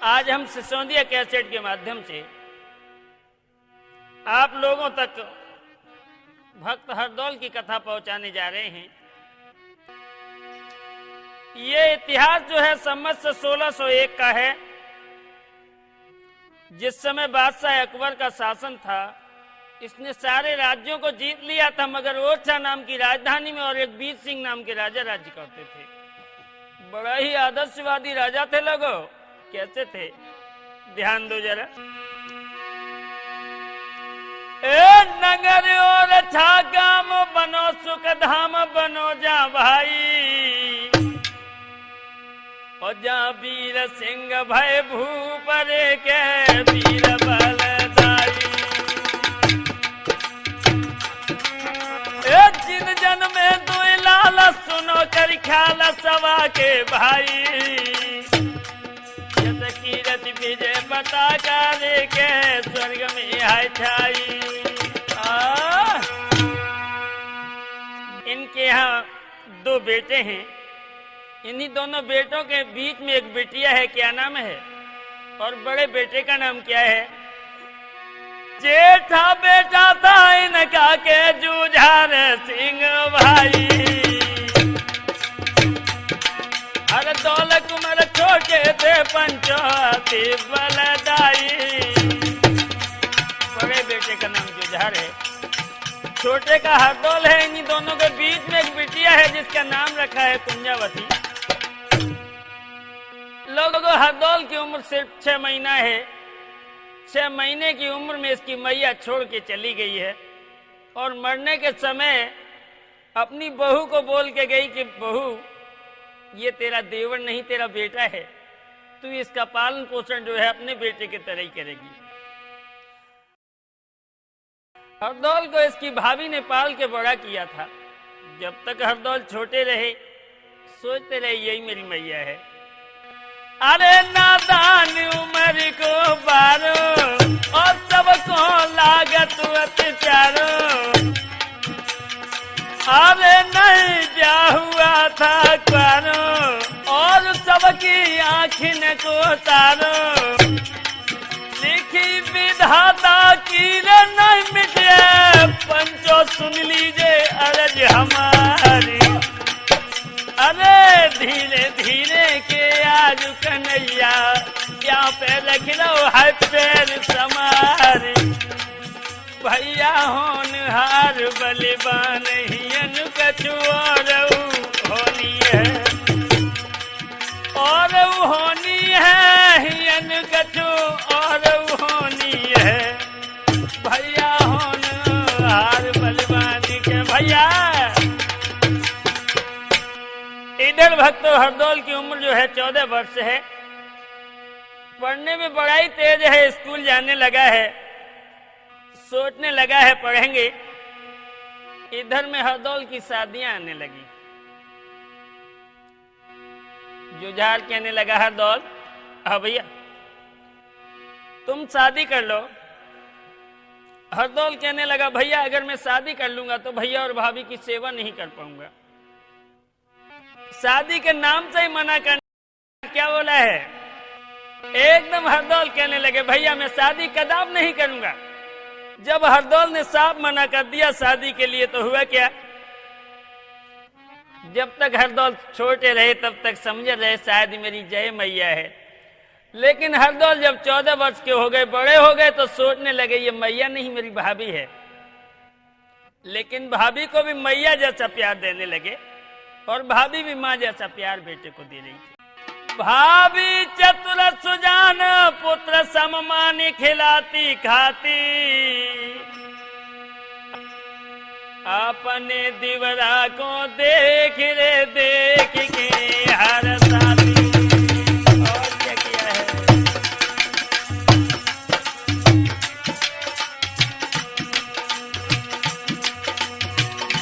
आज हम सिसोदिया कैसेट के माध्यम से आप लोगों तक भक्त हरदौल की कथा पहुंचाने जा रहे हैं। ये इतिहास जो है संवत्सर 1601 का है, जिस समय बादशाह अकबर का शासन था। इसने सारे राज्यों को जीत लिया था, मगर ओरछा नाम की राजधानी में और एक बीर सिंह नाम के राजा राज्य करते थे। बड़ा ही आदर्शवादी राजा थे लोगों। कैसे थे, ध्यान दो जरा। ए नगर और अच्छा काम बनो, सुख धाम बनो जा भाई, और जा वीर सिंह भय भूपरे के वीर बलदाई। जिन जन में दो लाल सुनो कर ख्याल सवा के भाई, कीरत विजय बता करे के स्वर्ग में है छाई। इनके यहाँ दो बेटे हैं। इन्हीं दोनों बेटों के बीच में एक बेटिया है। क्या नाम है? और बड़े बेटे का नाम क्या है? जेठा बेटा था इनका के जूझार सिंह भाई, हरदौल कुमार छोटे थे पंचवटी बलदाई। बड़े बेटे का नाम जुझार है, छोटे का हरदौल है। इन्हीं दोनों के बीच में एक बिटिया है जिसका नाम रखा है कुंजावती। लोगों, हरदौल की उम्र सिर्फ 6 महीना है। 6 महीने की उम्र में इसकी मैया छोड़ के चली गई है और मरने के समय अपनी बहू को बोल के गई कि बहू, ये तेरा देवर नहीं, तेरा बेटा है, तू इसका पालन पोषण जो है अपने बेटे की तरह ही करेगी। हरदौल को इसकी भाभी ने पाल के बड़ा किया था। जब तक हरदौल छोटे रहे सोचते रहे यही मेरी मैया है। अरे नादान उम्र को बारो और सबको लागत प्यारो, अरे नहीं ब्याह हुआ था क्वारो और सबकी आँखिन को तारो। लिखी विधाता की नहीं मिटे, पंचो सुन लीजिए अर्ज हमारी। अरे धीरे धीरे के आज कन्हैया, यहाँ पे रख लो है पैर समारी। भैया होनहार बलिबान हियन कछु और होनी है, और होनी है हियन कछु और होनी है। भैया होनहार बलिबान के भैया। इधर भक्तों, हरदौल की उम्र जो है 14 वर्ष है। पढ़ने में बड़ा ही तेज है, स्कूल जाने लगा है, सोचने लगा है पढ़ेंगे। इधर में हरदौल की शादियां आने लगी। जुझार कहने लगा हरदौल, हाँ भैया तुम शादी कर लो। हरदौल कहने लगा भैया अगर मैं शादी कर लूंगा तो भैया और भाभी की सेवा नहीं कर पाऊंगा। शादी के नाम से ही मना करना, क्या बोला है? एकदम हरदौल कहने लगे भैया मैं शादी कदाप नहीं करूंगा। जब हरदौल ने साफ मना कर दिया शादी के लिए तो हुआ क्या? जब तक हरदौल छोटे रहे तब तक समझ रहे शायद मेरी जय मैया है, लेकिन हरदौल जब 14 वर्ष के हो गए, बड़े हो गए, तो सोचने लगे ये मैया नहीं मेरी भाभी है। लेकिन भाभी को भी मैया जैसा प्यार देने लगे और भाभी भी माँ जैसा प्यार बेटे को दे रही थी। भाभी चतुर सुजान पुत्र सममानी खिलाती खाती, अपने दिवरा को देख रे देख के हर साथी। और क्या किया है?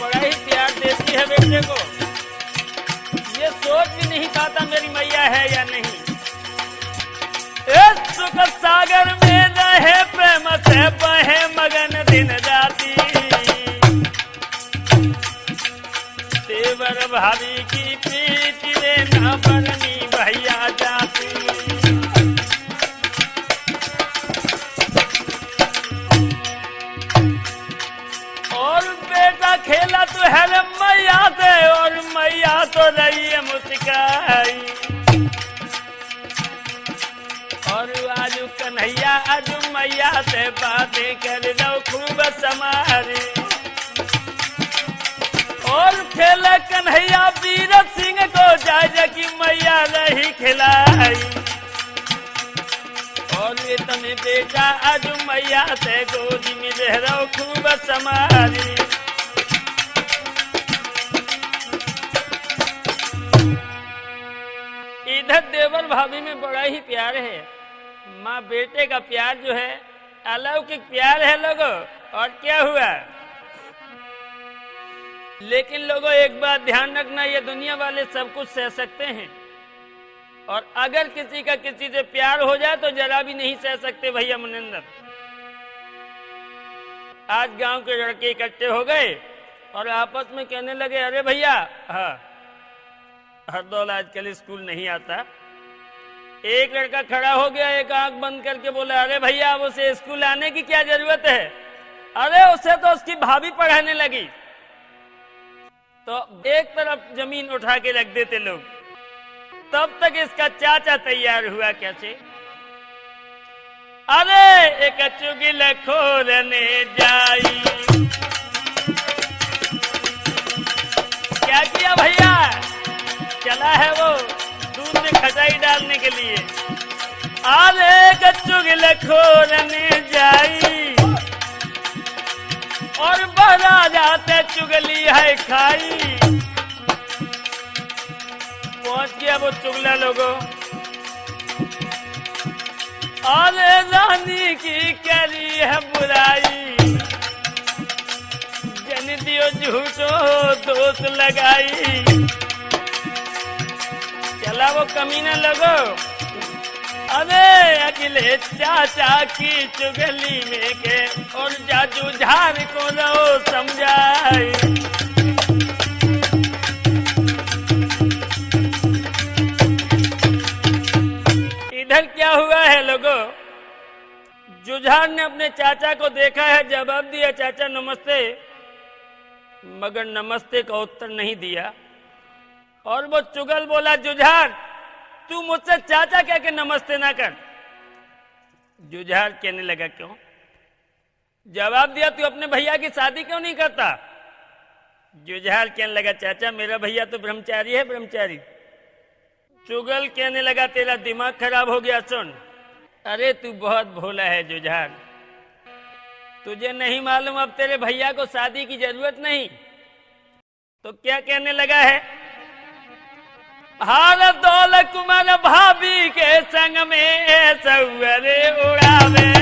बड़ा ही प्यार देती है बेटे को। ये सोच भी नहीं पाता मेरी मैया है या नहीं। इस सुख सागर में रहे प्रेम से बहे मगन दिन राती, देवर भाभी की प्रीति रे न बननी भैया जाती। और आजू कन्हैया आजू मैया से बातें कर दो खूब समारी। और खेला कन्हैया वीर सिंह को जाय की मैया रही खिलाई। और ये तने बेटा आजू मैया से गोदी में रह रहो खूब समारी। इधर देवर भाभी में बड़ा ही प्यार है। माँ बेटे का प्यार जो है अलौकिक प्यार है लोगों। और क्या हुआ, लेकिन लोगों एक बात ध्यान रखना, ये दुनिया वाले सब कुछ सह सकते हैं, और अगर किसी का किसी से प्यार हो जाए तो जरा भी नहीं सह सकते भैया मुनिंदर। आज गांव के लड़के इकट्ठे हो गए और आपस में कहने लगे, अरे भैया, हाँ हरदौल आजकल स्कूल नहीं आता। एक लड़का खड़ा हो गया, एक आंख बंद करके बोला, अरे भैया अब उसे स्कूल आने की क्या जरूरत है, अरे उसे तो उसकी भाभी पढ़ाने लगी। तो एक तरफ जमीन उठा के रख देते लोग। तब तक इसका चाचा तैयार हुआ कैसे, अरे एक चुगिल खोलने जाई। क्या किया भैया, चला है वो दूध में खटाई डालने के लिए। अरे चुगिल खोलने जाई और बड़ा जाते चुगली है खाई। पहुंच गया वो चुगला लोगों। अरे रानी की करी है बुराई, जन दियो झूठो दोष लगाई। चला वो कमीना लगो, अरे अगले चाचा की चुगली में के और जाजू झार को लो समझाई। इधर क्या हुआ है लोगों, जुझार ने अपने चाचा को देखा है, जवाब दिया चाचा नमस्ते, मगर नमस्ते का उत्तर नहीं दिया। और वो चुगल बोला, जुझार तू मुझसे चाचा कह के नमस्ते ना कर। जुझार कहने लगा, क्यों? जवाब दिया, तू अपने भैया की शादी क्यों नहीं करता? जुझार कहने लगा, चाचा मेरा भैया तो ब्रह्मचारी है, ब्रह्मचारी। चुगल कहने लगा, तेरा दिमाग खराब हो गया, सुन। अरे तू बहुत भोला है जुझार, तुझे नहीं मालूम अब तेरे भैया को शादी की जरूरत नहीं। तो क्या कहने लगा है, हार दौल कुमार भाभी के संग में सौरे उड़ावे।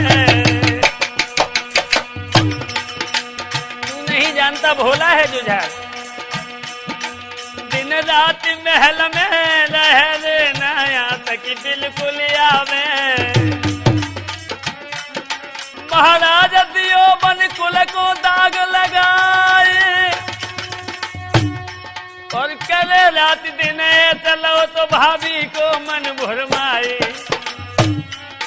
तू नहीं जानता भोला है जुझार, दिन रात महल में रह नया तक बिल्कुल आवे। महाराज दियो बन कुल को दाग लगाए और करे रात दिन चलो तो भाभी को मन भुरमाए।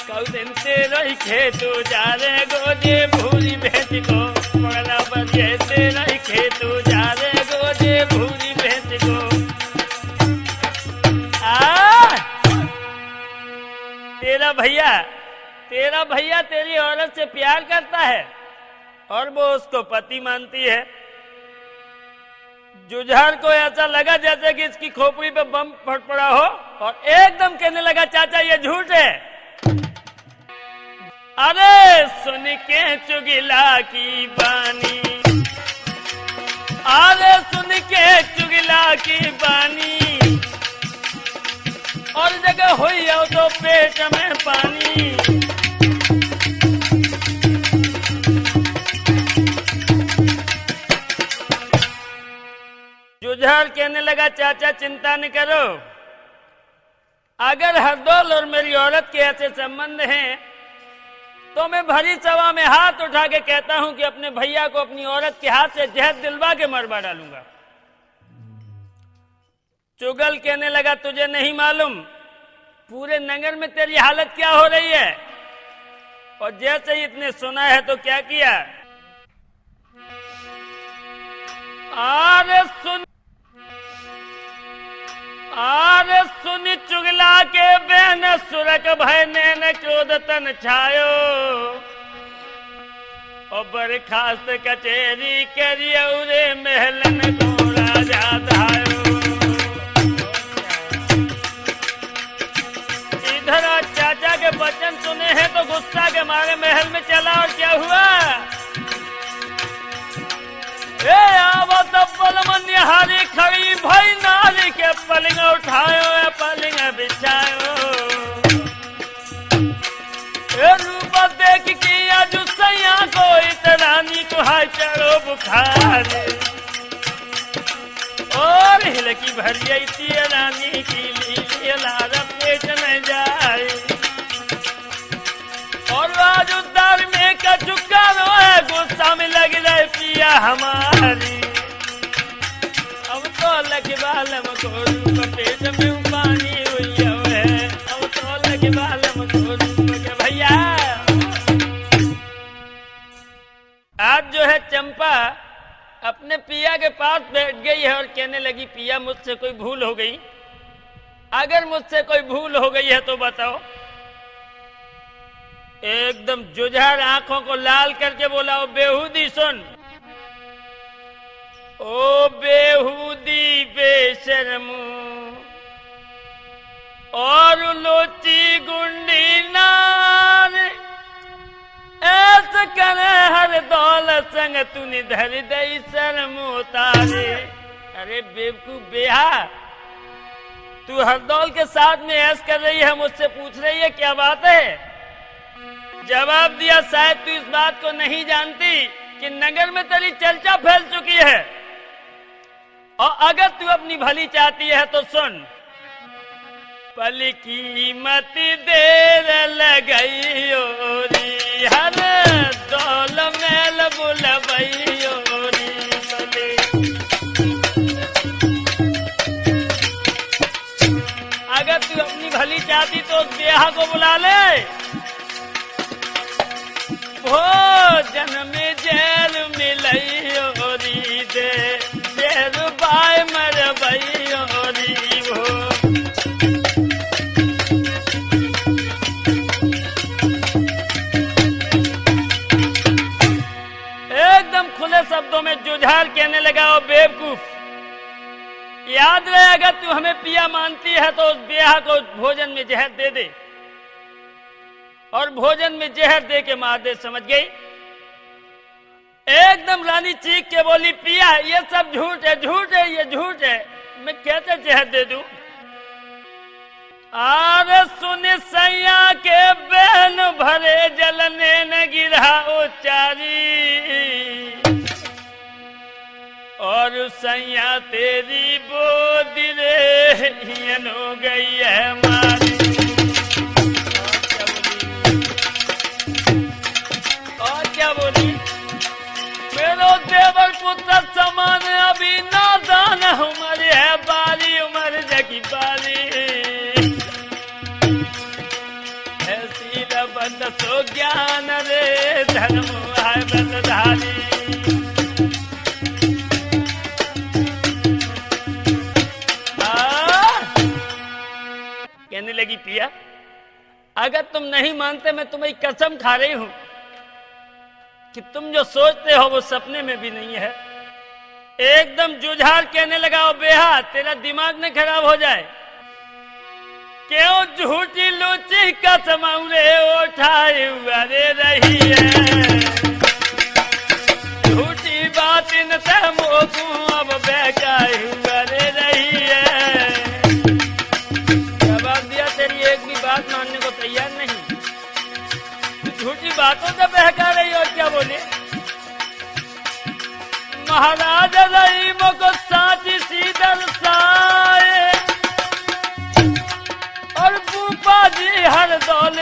कौ दिन से रही खेतू जा रे गोजे भूरी भेज को, बड़ा बजे से रही खेतू जा रे गोजे भूरी भेज को। तेरा भैया तेरी औरत से प्यार करता है और वो उसको पति मानती है। जुझार को ऐसा लगा जैसे कि इसकी खोपड़ी पे बम फट पड़ा हो और एकदम कहने लगा, चाचा ये झूठ है। अरे सुन के चुगिला की बानी, अरे सुन के चुगिला की बानी, और जगह हुई हो तो पेट में पानी। जुझार कहने लगा, चाचा चिंता न करो, अगर हरदौल और मेरी औरत के ऐसे संबंध हैं तो मैं भरी सभा में हाथ उठा के कहता हूं कि अपने भैया को अपनी औरत के हाथ से जहर दिलवा के मरवा डालूंगा। चुगल कहने लगा, तुझे नहीं मालूम पूरे नगर में तेरी हालत क्या हो रही है। और जैसे ही इतने सुना है तो क्या किया, आरे सुन चुगला के बहन सुरक भय नैन बदन छायो और बरखास्त कचेरी करियौरे महलन को राजा धायो। इधर चाचा के वचन सुने हैं तो गुस्सा के मारे महल में चला और क्या हुआ? निहारी खड़ी भाई नारी के पलंग उठायो पलंग बिछायो। रूप देख के आज सैया को इतरानी को हाय चढ़ो बुखार और हिलकी भरिया थी रानी की लीली लार पेट में जाए और आज उद्धार में का चुका रो है गुस्सा में लग रहे पिया हमारी। अब तो लगे बालम को रूप पेट में पानी हुई है। अब तो लगे बालम को रूप के भैया। आज जो है चंपा अपने पिया के पास बैठ गई है और कहने लगी पिया मुझसे कोई भूल हो गई, अगर मुझसे कोई भूल हो गई है तो बताओ। एकदम जुझार आंखों को लाल करके बोला ओ बेहूदी सुन, ओ बेहूदी बेशर्मू और लोची गुंडी नार ऐसे करे हर दौलत संग तूने धर दई शर्म उतारे। अरे बेवकूफ बेहा, तू हर दौल के साथ में ऐस कर रही है, मुझसे पूछ रही है क्या बात है? जवाब दिया शायद तू इस बात को नहीं जानती कि नगर में तेरी चर्चा फैल चुकी है और अगर तू अपनी भली चाहती है तो सुन। पल की मत देर लगई ओरी हर दौल मेल बुलबई ओरी पले। अगर तू अपनी भली चाहती तो उस ब्याह को बुला ले। भोजन में जेल मिलई ओरी दे जेल बाय मरबई ओरी हो। एकदम खुले शब्दों में जुझार कहने लगा ओ बेवकूफ, याद रहे अगर तू हमें पिया मानती है तो उस ब्याह को भोजन में जहर दे दे और भोजन में जहर दे के मार दे, समझ गई? एकदम रानी चीख के बोली पिया ये सब झूठ है, झूठ है, ये झूठ है, मैं कैसे जहर दे दूं? आर सुन सैया के बहन भरे जलने न गिरा उचारी और सैया तेरी बोद रे हियन हो गई है मारी। और क्या बोली? मेरो देवर पुत्र समान अभी नादान उमर है बारी उमर जगी बारी ऐसी रबत सो ज्ञान रे धर्म है बदधारी। कहने लगी पिया अगर तुम नहीं मानते मैं तुम्हें कसम खा रही हूं कि तुम जो सोचते हो वो सपने में भी नहीं है। एकदम जुझार कहने लगा ओ बेहा तेरा दिमाग न खराब हो जाए, क्यों झूठी लूची कसम रे उठाए हुए रही है। झूठी बात इन मोकू अब बहकाए हुए रही है। जवाब दिया तेरी एक भी बात मानने को तैयार नहीं, झूठी बातों से बहका रही और क्या बोले? महाराज रहीम को साची सी दर्शाए और भूपा जी हर दौल